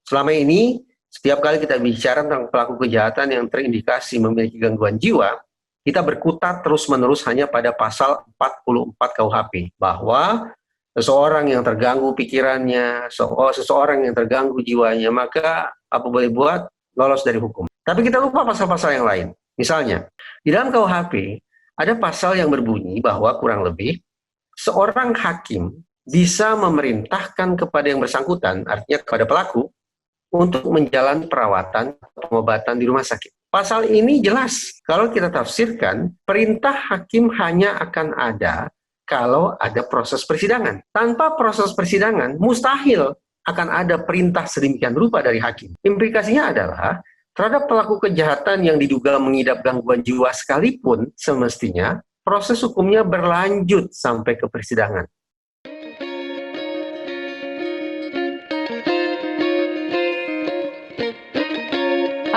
Selama ini, setiap kali kita bicara tentang pelaku kejahatan yang terindikasi memiliki gangguan jiwa, kita berkutat terus-menerus hanya pada pasal 44 KUHP, bahwa seseorang yang terganggu pikirannya, seseorang yang terganggu jiwanya, maka apa boleh buat, lolos dari hukum. Tapi kita lupa pasal-pasal yang lain. Misalnya, di dalam KUHP, ada pasal yang berbunyi bahwa kurang lebih, seorang hakim bisa memerintahkan kepada yang bersangkutan, artinya kepada pelaku, untuk menjalani perawatan pengobatan di rumah sakit. Pasal ini jelas, kalau kita tafsirkan, perintah hakim hanya akan ada kalau ada proses persidangan. Tanpa proses persidangan, mustahil akan ada perintah sedemikian rupa dari hakim. Implikasinya adalah, terhadap pelaku kejahatan yang diduga mengidap gangguan jiwa sekalipun, semestinya proses hukumnya berlanjut sampai ke persidangan.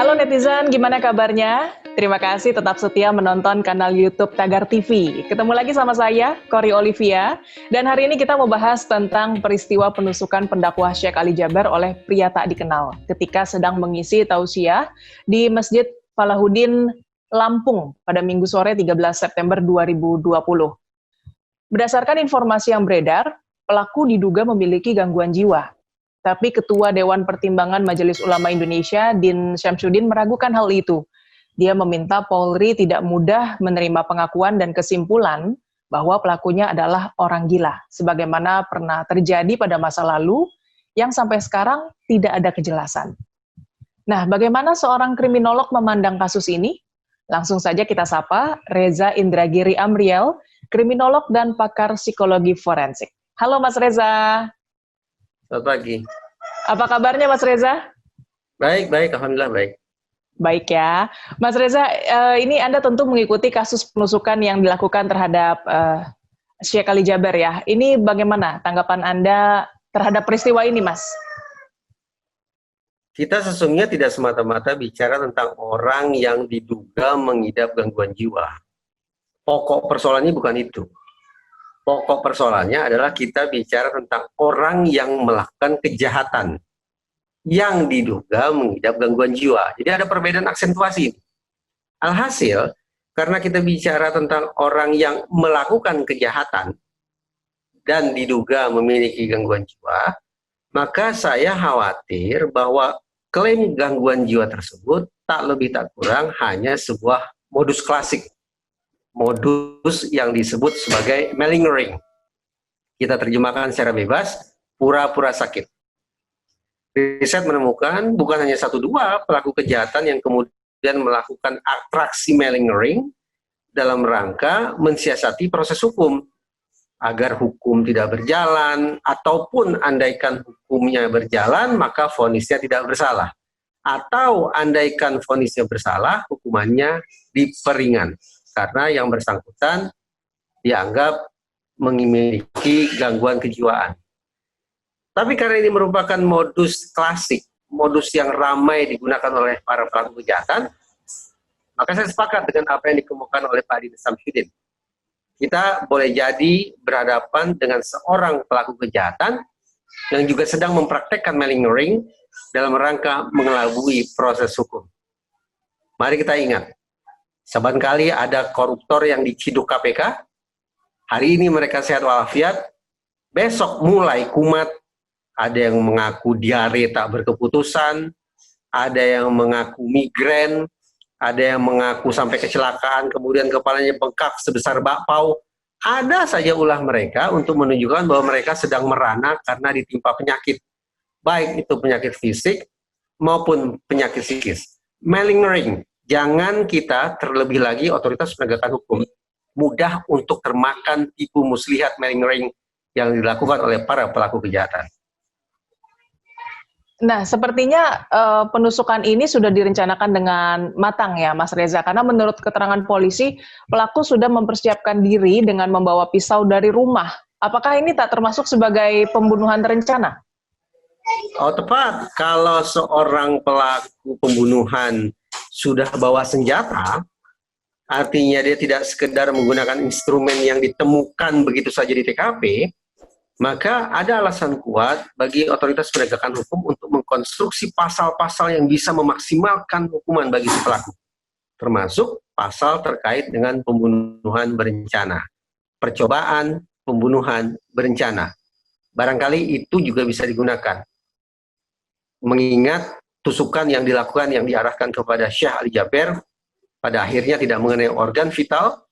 Halo netizen, gimana kabarnya? Terima kasih tetap setia menonton kanal YouTube Tagar TV. Ketemu lagi sama saya, Kori Olivia. Dan hari ini kita mau bahas tentang peristiwa penusukan pendakwah Syekh Ali Jaber oleh pria tak dikenal ketika sedang mengisi tausiah di Masjid Falahuddin, Lampung pada Minggu sore 13 September 2020. Berdasarkan informasi yang beredar, pelaku diduga memiliki gangguan jiwa. Tapi Ketua Dewan Pertimbangan Majelis Ulama Indonesia, Din Syamsuddin, meragukan hal itu. Dia meminta Polri tidak mudah menerima pengakuan dan kesimpulan bahwa pelakunya adalah orang gila, sebagaimana pernah terjadi pada masa lalu yang sampai sekarang tidak ada kejelasan. Nah, bagaimana seorang kriminolog memandang kasus ini? Langsung saja kita sapa Reza Indragiri Amriel, kriminolog dan pakar psikologi forensik. Halo Mas Reza. Selamat pagi. Apa kabarnya Mas Reza? Baik, alhamdulillah baik. Baik ya. Mas Reza, ini Anda tentu mengikuti kasus penusukan yang dilakukan terhadap Syekh Ali Jaber ya. Ini bagaimana tanggapan Anda terhadap peristiwa ini, Mas? Kita sesungguhnya tidak semata-mata bicara tentang orang yang diduga mengidap gangguan jiwa. Pokok persoalannya bukan itu. Pokok persoalannya adalah kita bicara tentang orang yang melakukan kejahatan yang diduga mengidap gangguan jiwa. Jadi ada perbedaan aksentuasi. Alhasil, karena kita bicara tentang orang yang melakukan kejahatan dan diduga memiliki gangguan jiwa, maka saya khawatir bahwa klaim gangguan jiwa tersebut tak lebih tak kurang hanya sebuah modus klasik. Modus yang disebut sebagai malingering. Kita terjemahkan secara bebas, pura-pura sakit. Riset menemukan bukan hanya 1-2 pelaku kejahatan yang kemudian melakukan atraksi malingering dalam rangka mensiasati proses hukum agar hukum tidak berjalan, ataupun andaikan hukumnya berjalan maka vonisnya tidak bersalah, atau andaikan vonisnya bersalah hukumannya diperingan karena yang bersangkutan dianggap memiliki gangguan kejiwaan. Tapi karena ini merupakan modus klasik, modus yang ramai digunakan oleh para pelaku kejahatan, maka saya sepakat dengan apa yang dikemukakan oleh Pak Din Syamsuddin. Kita boleh jadi berhadapan dengan seorang pelaku kejahatan yang juga sedang mempraktekkan malingering dalam rangka mengelabui proses hukum. Mari kita ingat, saban kali ada koruptor yang diciduk KPK, hari ini mereka sehat walafiat, besok mulai kumat, ada yang mengaku diare tak berkeputusan, ada yang mengaku migrain, ada yang mengaku sampai kecelakaan, kemudian kepalanya bengkak sebesar bakpao. Ada saja ulah mereka untuk menunjukkan bahwa mereka sedang merana karena ditimpa penyakit, baik itu penyakit fisik maupun penyakit psikis. Malingering. Jangan kita, terlebih lagi otoritas penegakan hukum, mudah untuk termakan tipu muslihat malingering yang dilakukan oleh para pelaku kejahatan. Nah, sepertinya penusukan ini sudah direncanakan dengan matang ya, Mas Reza. Karena menurut keterangan polisi, pelaku sudah mempersiapkan diri dengan membawa pisau dari rumah. Apakah ini tak termasuk sebagai pembunuhan terencana? Oh, tepat. Kalau seorang pelaku pembunuhan sudah bawa senjata, artinya dia tidak sekedar menggunakan instrumen yang ditemukan begitu saja di TKP, maka ada alasan kuat bagi otoritas penegakan hukum untuk mengkonstruksi pasal-pasal yang bisa memaksimalkan hukuman bagi si pelaku, termasuk pasal terkait dengan pembunuhan berencana, percobaan pembunuhan berencana. Barangkali itu juga bisa digunakan, mengingat tusukan yang dilakukan yang diarahkan kepada Syekh Ali Jaber pada akhirnya tidak mengenai organ vital,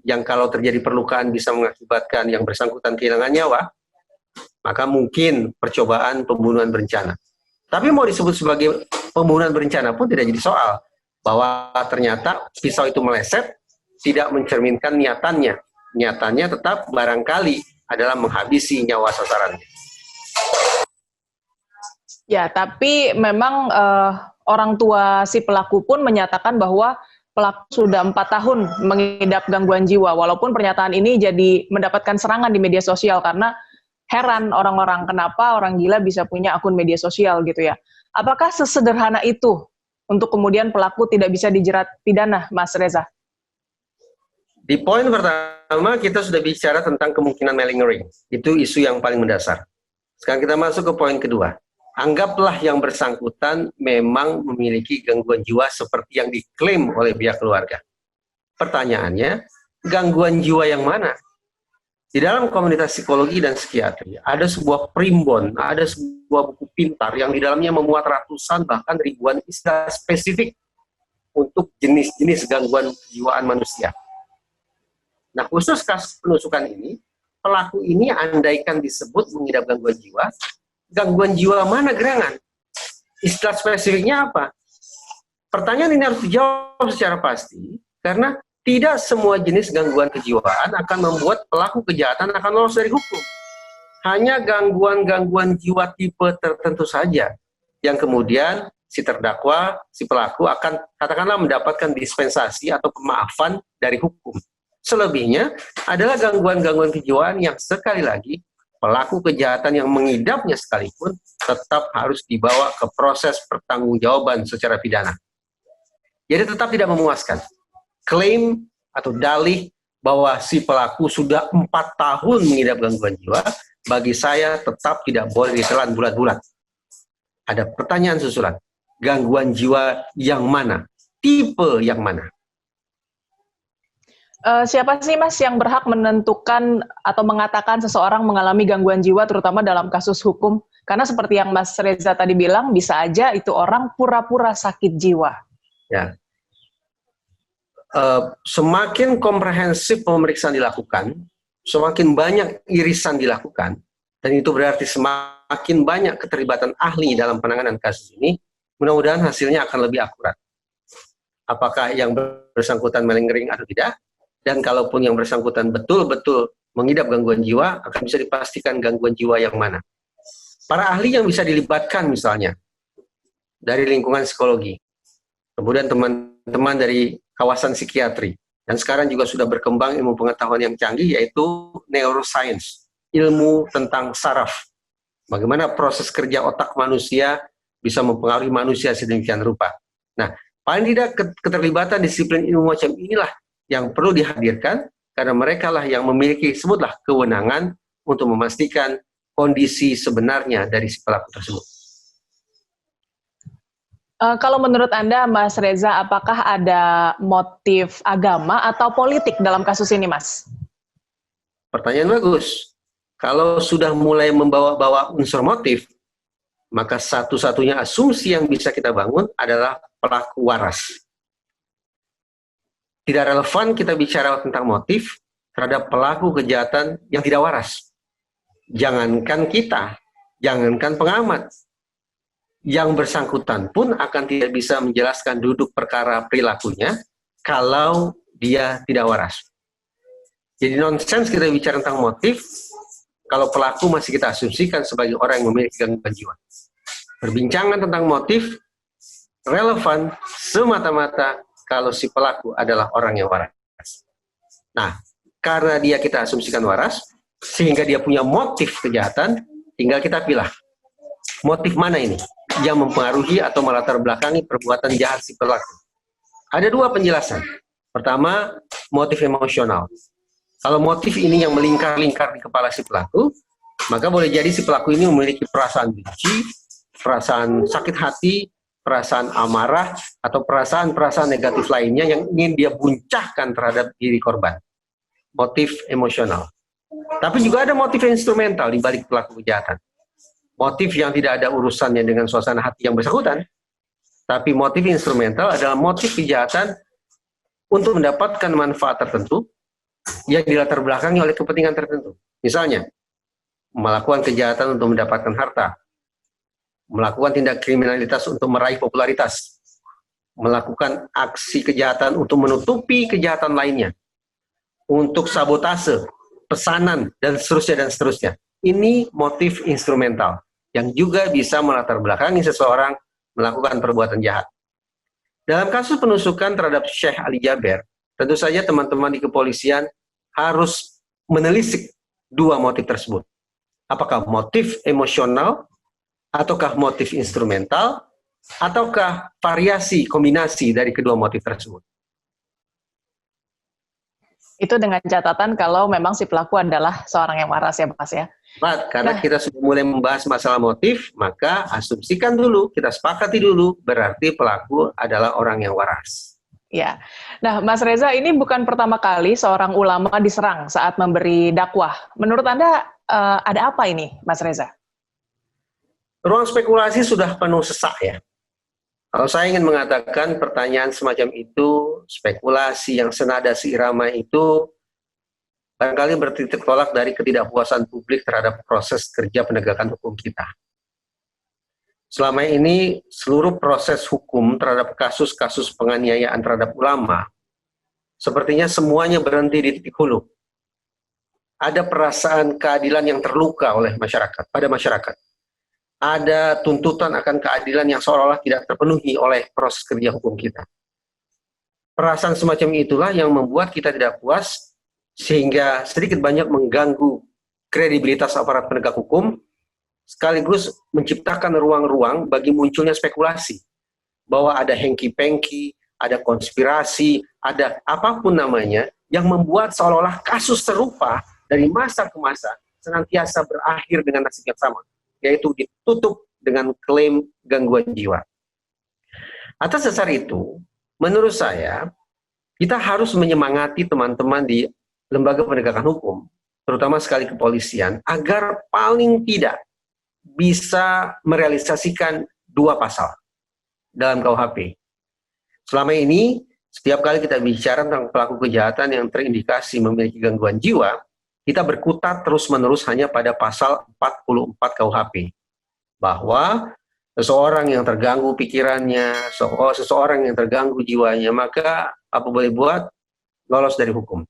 yang kalau terjadi perlukaan bisa mengakibatkan yang bersangkutan kehilangan nyawa, maka mungkin percobaan pembunuhan berencana. Tapi mau disebut sebagai pembunuhan berencana pun tidak jadi soal, bahwa ternyata pisau itu meleset, tidak mencerminkan niatannya. Niatannya tetap barangkali adalah menghabisi nyawa sasarannya. Ya, tapi memang orang tua si pelaku pun menyatakan bahwa pelaku sudah 4 tahun mengidap gangguan jiwa, walaupun pernyataan ini jadi mendapatkan serangan di media sosial karena heran orang-orang kenapa orang gila bisa punya akun media sosial gitu ya. Apakah sesederhana itu untuk kemudian pelaku tidak bisa dijerat pidana, Mas Reza? Di poin pertama kita sudah bicara tentang kemungkinan malingering. Itu isu yang paling mendasar. Sekarang kita masuk ke poin kedua. Anggaplah yang bersangkutan memang memiliki gangguan jiwa seperti yang diklaim oleh pihak keluarga. Pertanyaannya, gangguan jiwa yang mana? Di dalam komunitas psikologi dan psikiatri, ada sebuah primbon, ada sebuah buku pintar yang di dalamnya memuat ratusan bahkan ribuan istilah spesifik untuk jenis-jenis gangguan kejiwaan manusia. Nah, khusus kasus penusukan ini, pelaku ini andaikan disebut mengidap gangguan jiwa mana gerangan? Istilah spesifiknya apa? Pertanyaan ini harus dijawab secara pasti, karena tidak semua jenis gangguan kejiwaan akan membuat pelaku kejahatan akan lolos dari hukum. Hanya gangguan-gangguan jiwa tipe tertentu saja, yang kemudian si terdakwa, si pelaku akan katakanlah mendapatkan dispensasi atau pemaafan dari hukum. Selebihnya adalah gangguan-gangguan kejiwaan yang sekali lagi pelaku kejahatan yang mengidapnya sekalipun tetap harus dibawa ke proses pertanggungjawaban secara pidana. Jadi tetap tidak memuaskan. Klaim atau dalih bahwa si pelaku sudah 4 tahun mengidap gangguan jiwa, bagi saya tetap tidak boleh ditelan bulat-bulat. Ada pertanyaan susulan. Gangguan jiwa yang mana? Tipe yang mana? Siapa sih Mas yang berhak menentukan atau mengatakan seseorang mengalami gangguan jiwa terutama dalam kasus hukum? Karena seperti yang Mas Reza tadi bilang, bisa aja itu orang pura-pura sakit jiwa. Ya. Semakin komprehensif pemeriksaan dilakukan, semakin banyak irisan dilakukan, dan itu berarti semakin banyak keterlibatan ahli dalam penanganan kasus ini, mudah-mudahan hasilnya akan lebih akurat. Apakah yang bersangkutan malingering atau tidak? Dan kalaupun yang bersangkutan betul-betul mengidap gangguan jiwa, akan bisa dipastikan gangguan jiwa yang mana. Para ahli yang bisa dilibatkan misalnya, dari lingkungan psikologi, kemudian teman-teman dari kawasan psikiatri, dan sekarang juga sudah berkembang ilmu pengetahuan yang canggih, yaitu neuroscience, ilmu tentang saraf. Bagaimana proses kerja otak manusia bisa mempengaruhi manusia sedemikian rupa. Nah, paling tidak keterlibatan disiplin ilmu macam inilah yang perlu dihadirkan, karena mereka lah yang memiliki, sebutlah, kewenangan untuk memastikan kondisi sebenarnya dari si pelaku tersebut. Kalau menurut Anda, Mas Reza, apakah ada motif agama atau politik dalam kasus ini, Mas? Pertanyaan bagus. Kalau sudah mulai membawa-bawa unsur motif, maka satu-satunya asumsi yang bisa kita bangun adalah pelaku waras. Tidak relevan kita bicara tentang motif terhadap pelaku kejahatan yang tidak waras. Jangankan kita, jangankan pengamat, yang bersangkutan pun akan tidak bisa menjelaskan duduk perkara perilakunya kalau dia tidak waras. Jadi nonsens kita bicara tentang motif kalau pelaku masih kita asumsikan sebagai orang yang memiliki gangguan jiwa. Perbincangan tentang motif relevan semata-mata kalau si pelaku adalah orang yang waras. Nah, karena dia kita asumsikan waras, sehingga dia punya motif kejahatan, tinggal kita pilih. Motif mana ini yang mempengaruhi atau melatar belakangi perbuatan jahat si pelaku? Ada 2 penjelasan. Pertama, motif emosional. Kalau motif ini yang melingkar-lingkar di kepala si pelaku, Maka boleh jadi si pelaku ini memiliki perasaan benci, perasaan sakit hati, perasaan amarah, atau perasaan-perasaan negatif lainnya yang ingin dia buncahkan terhadap diri korban. Motif emosional. Tapi juga ada motif instrumental di balik pelaku kejahatan. Motif yang tidak ada urusannya dengan suasana hati yang bersangkutan, tapi motif instrumental adalah motif kejahatan untuk mendapatkan manfaat tertentu yang dilatar belakangi oleh kepentingan tertentu. Misalnya, melakukan kejahatan untuk mendapatkan harta, melakukan tindak kriminalitas untuk meraih popularitas, melakukan aksi kejahatan untuk menutupi kejahatan lainnya, untuk sabotase, pesanan, dan seterusnya. Ini motif instrumental yang juga bisa melatar belakangi seseorang melakukan perbuatan jahat. Dalam kasus penusukan terhadap Syekh Ali Jaber, tentu saja teman-teman di kepolisian harus menelisik dua motif tersebut. Apakah motif emosional, ataukah motif instrumental, ataukah variasi kombinasi dari kedua motif tersebut. Itu dengan catatan kalau memang si pelaku adalah seorang yang waras ya Mas ya. Karena kita sudah mulai membahas masalah motif, maka asumsikan dulu, kita sepakati dulu, berarti pelaku adalah orang yang waras. Ya, nah Mas Reza, ini bukan pertama kali seorang ulama diserang saat memberi dakwah. Menurut Anda ada apa ini Mas Reza? Ruang spekulasi sudah penuh sesak ya. Kalau saya ingin mengatakan pertanyaan semacam itu, spekulasi yang senada seirama itu, barangkali bertitik tolak dari ketidakpuasan publik terhadap proses kerja penegakan hukum kita. Selama ini, seluruh proses hukum terhadap kasus-kasus penganiayaan terhadap ulama, sepertinya semuanya berhenti di titik hulu. Ada perasaan keadilan yang terluka oleh masyarakat, pada masyarakat. Ada tuntutan akan keadilan yang seolah-olah tidak terpenuhi oleh proses kerja hukum kita. Perasaan semacam itulah yang membuat kita tidak puas, sehingga sedikit banyak mengganggu kredibilitas aparat penegak hukum, sekaligus menciptakan ruang-ruang bagi munculnya spekulasi, bahwa ada hengki-pengki, ada konspirasi, ada apapun namanya, yang membuat seolah-olah kasus serupa dari masa ke masa senantiasa berakhir dengan nasib yang sama, yaitu ditutup dengan klaim gangguan jiwa. Atas dasar itu, menurut saya, kita harus menyemangati teman-teman di lembaga penegakan hukum, terutama sekali kepolisian, agar paling tidak bisa merealisasikan dua pasal dalam KUHP. Selama ini, setiap kali kita bicara tentang pelaku kejahatan yang terindikasi memiliki gangguan jiwa, kita berkutat terus-menerus hanya pada pasal 44 KUHP. Bahwa seseorang yang terganggu pikirannya, seseorang yang terganggu jiwanya, maka apa boleh buat, lolos dari hukum.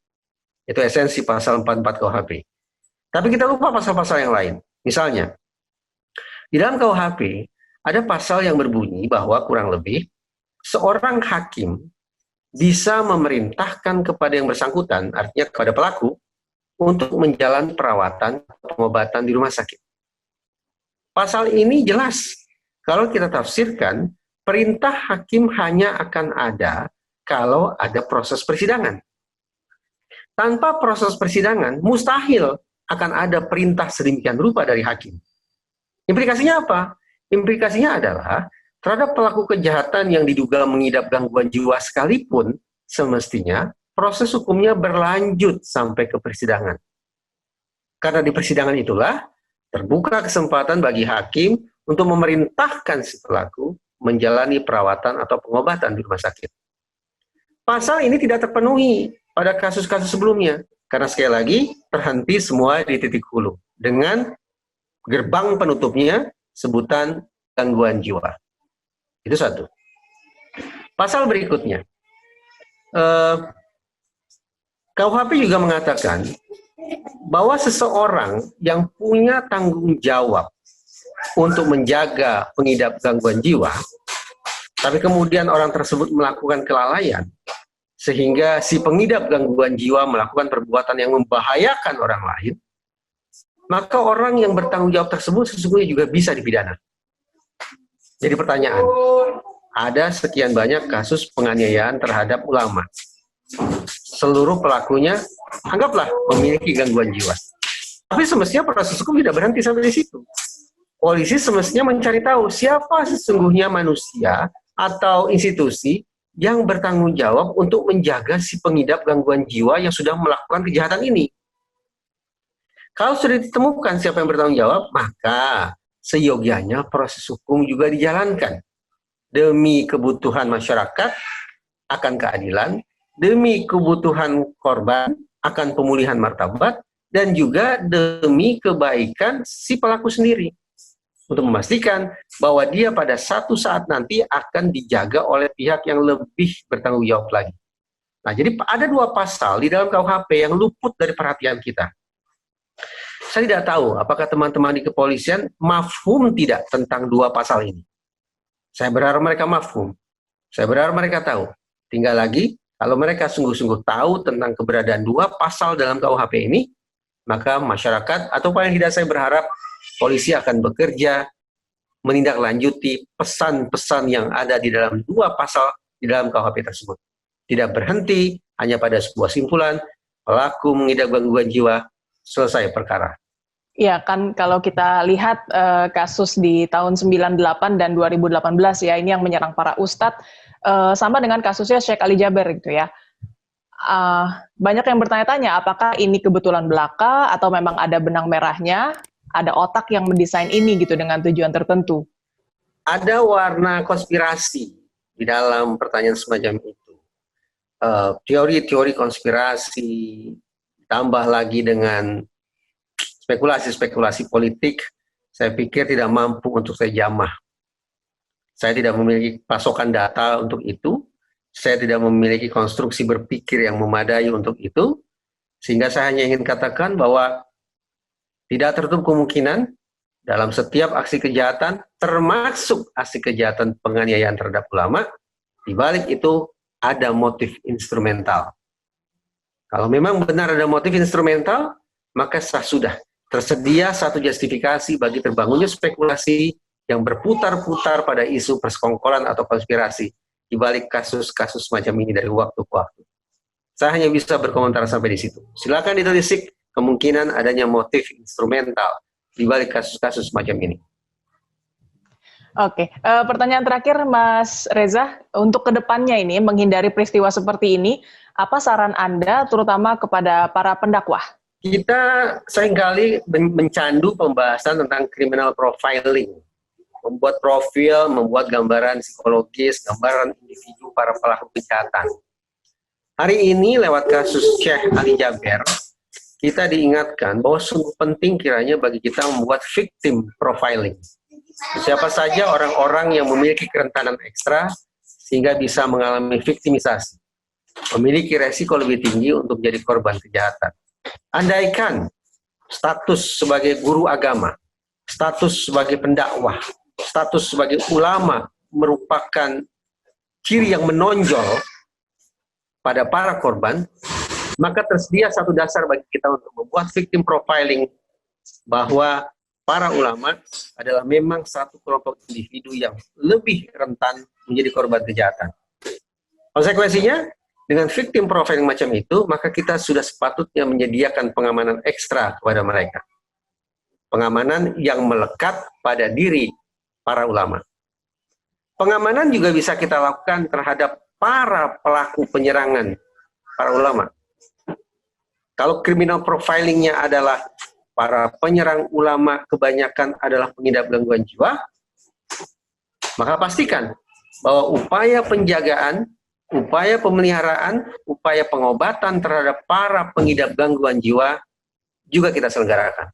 Itu esensi pasal 44 KUHP. Tapi kita lupa pasal-pasal yang lain. Misalnya, di dalam KUHP ada pasal yang berbunyi bahwa kurang lebih seorang hakim bisa memerintahkan kepada yang bersangkutan, artinya kepada pelaku, untuk menjalani perawatan pengobatan di rumah sakit. Pasal ini jelas, kalau kita tafsirkan, perintah hakim hanya akan ada kalau ada proses persidangan. Tanpa proses persidangan, mustahil akan ada perintah sedemikian rupa dari hakim. Implikasinya apa? Implikasinya adalah terhadap pelaku kejahatan yang diduga mengidap gangguan jiwa sekalipun, semestinya proses hukumnya berlanjut sampai ke persidangan. Karena di persidangan itulah terbuka kesempatan bagi hakim untuk memerintahkan si pelaku menjalani perawatan atau pengobatan di rumah sakit. Pasal ini tidak terpenuhi pada kasus-kasus sebelumnya, karena sekali lagi terhenti semua di titik hulu dengan gerbang penutupnya sebutan gangguan jiwa. Itu satu. Pasal berikutnya, KUHP juga mengatakan bahwa seseorang yang punya tanggung jawab untuk menjaga pengidap gangguan jiwa, tapi kemudian orang tersebut melakukan kelalaian, sehingga si pengidap gangguan jiwa melakukan perbuatan yang membahayakan orang lain, maka orang yang bertanggung jawab tersebut sesungguhnya juga bisa dipidana. Jadi pertanyaan, ada sekian banyak kasus penganiayaan terhadap ulama. Seluruh pelakunya, anggaplah, memiliki gangguan jiwa. Tapi semestinya proses hukum tidak berhenti sampai di situ. Polisi semestinya mencari tahu siapa sesungguhnya manusia atau institusi yang bertanggung jawab untuk menjaga si pengidap gangguan jiwa yang sudah melakukan kejahatan ini. Kalau sudah ditemukan siapa yang bertanggung jawab, maka seyogianya proses hukum juga dijalankan demi kebutuhan masyarakat akan keadilan, demi kebutuhan korban akan pemulihan martabat, dan juga demi kebaikan si pelaku sendiri untuk memastikan bahwa dia pada satu saat nanti akan dijaga oleh pihak yang lebih bertanggung jawab lagi. Nah, jadi ada 2 pasal di dalam KUHP yang luput dari perhatian kita. Saya tidak tahu apakah teman-teman di kepolisian mafhum tidak tentang 2 pasal ini. Saya berharap mereka mafhum. Saya berharap mereka tahu. Tinggal lagi, kalau mereka sungguh-sungguh tahu tentang keberadaan 2 pasal dalam KUHP ini, maka masyarakat, atau paling tidak saya berharap, polisi akan bekerja menindaklanjuti pesan-pesan yang ada di dalam 2 pasal di dalam KUHP tersebut. Tidak berhenti hanya pada sebuah simpulan, pelaku mengidap gangguan jiwa, selesai perkara. Ya kan, kalau kita lihat kasus di tahun 98 dan 2018 ya, ini yang menyerang para ustadz, sama dengan kasusnya Syekh Ali Jaber gitu ya. Banyak yang bertanya-tanya apakah ini kebetulan belaka atau memang ada benang merahnya, ada otak yang mendesain ini gitu dengan tujuan tertentu. Ada warna konspirasi di dalam pertanyaan semacam itu. Teori-teori konspirasi, tambah lagi dengan spekulasi-spekulasi politik, saya pikir tidak mampu untuk saya jamah. Saya tidak memiliki pasokan data untuk itu, saya tidak memiliki konstruksi berpikir yang memadai untuk itu, sehingga saya hanya ingin katakan bahwa tidak tertutup kemungkinan dalam setiap aksi kejahatan, termasuk aksi kejahatan penganiayaan terhadap ulama, di balik itu ada motif instrumental. Kalau memang benar ada motif instrumental, maka sudah tersedia satu justifikasi bagi terbangunnya spekulasi yang berputar-putar pada isu persekongkolan atau konspirasi di balik kasus-kasus semacam ini dari waktu ke waktu. Saya hanya bisa berkomentar sampai di situ. Silakan ditelisik kemungkinan adanya motif instrumental di balik kasus-kasus semacam ini. Oke, pertanyaan terakhir Mas Reza, untuk kedepannya ini menghindari peristiwa seperti ini, apa saran Anda terutama kepada para pendakwah? Kita seringkali mencandu pembahasan tentang criminal profiling, membuat profil, membuat gambaran psikologis, gambaran individu para pelaku kejahatan. Hari ini lewat kasus Syekh Ali Jaber, kita diingatkan bahwa sungguh penting kiranya bagi kita membuat victim profiling. Siapa saja orang-orang yang memiliki kerentanan ekstra sehingga bisa mengalami viktimisasi, memiliki resiko lebih tinggi untuk menjadi korban kejahatan. Andaikan status sebagai guru agama, status sebagai pendakwah, status sebagai ulama merupakan ciri yang menonjol pada para korban, maka tersedia satu dasar bagi kita untuk membuat victim profiling bahwa para ulama adalah memang satu kelompok individu yang lebih rentan menjadi korban kejahatan. Konsekuensinya, dengan victim profiling macam itu, maka kita sudah sepatutnya menyediakan pengamanan ekstra kepada mereka. Pengamanan yang melekat pada diri para ulama. Pengamanan juga bisa kita lakukan terhadap para pelaku penyerangan para ulama. Kalau criminal profilingnya adalah para penyerang ulama kebanyakan adalah pengidap gangguan jiwa, maka pastikan bahwa upaya penjagaan, upaya pemeliharaan, upaya pengobatan terhadap para pengidap gangguan jiwa juga kita selenggarakan.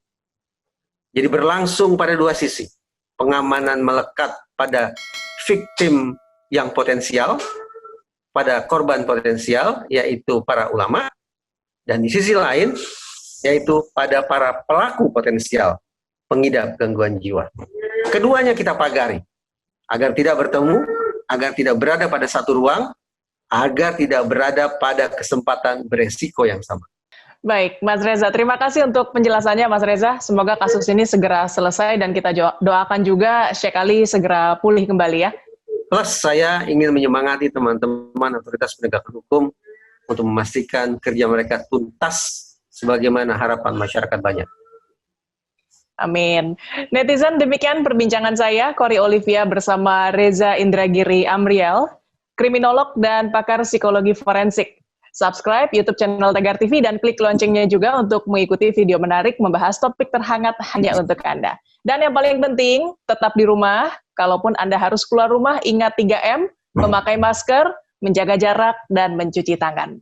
Jadi berlangsung pada 2 sisi. Pengamanan melekat pada victim yang potensial, pada korban potensial, yaitu para ulama, dan di sisi lain, yaitu pada para pelaku potensial pengidap gangguan jiwa. Keduanya kita pagari, agar tidak bertemu, agar tidak berada pada satu ruang, agar tidak berada pada kesempatan beresiko yang sama. Baik, Mas Reza, terima kasih untuk penjelasannya Mas Reza. Semoga kasus ini segera selesai dan kita doakan juga Syekh Ali segera pulih kembali ya. Plus saya ingin menyemangati teman-teman otoritas penegakan hukum untuk memastikan kerja mereka tuntas sebagaimana harapan masyarakat banyak. Amin. Netizen, demikian perbincangan saya, Kori Olivia bersama Reza Indragiri Amriel, kriminolog dan pakar psikologi forensik. Subscribe YouTube channel Tagar TV dan klik loncengnya juga untuk mengikuti video menarik membahas topik terhangat hanya untuk Anda. Dan yang paling penting, tetap di rumah. Kalaupun Anda harus keluar rumah, ingat 3M, memakai masker, menjaga jarak, dan mencuci tangan.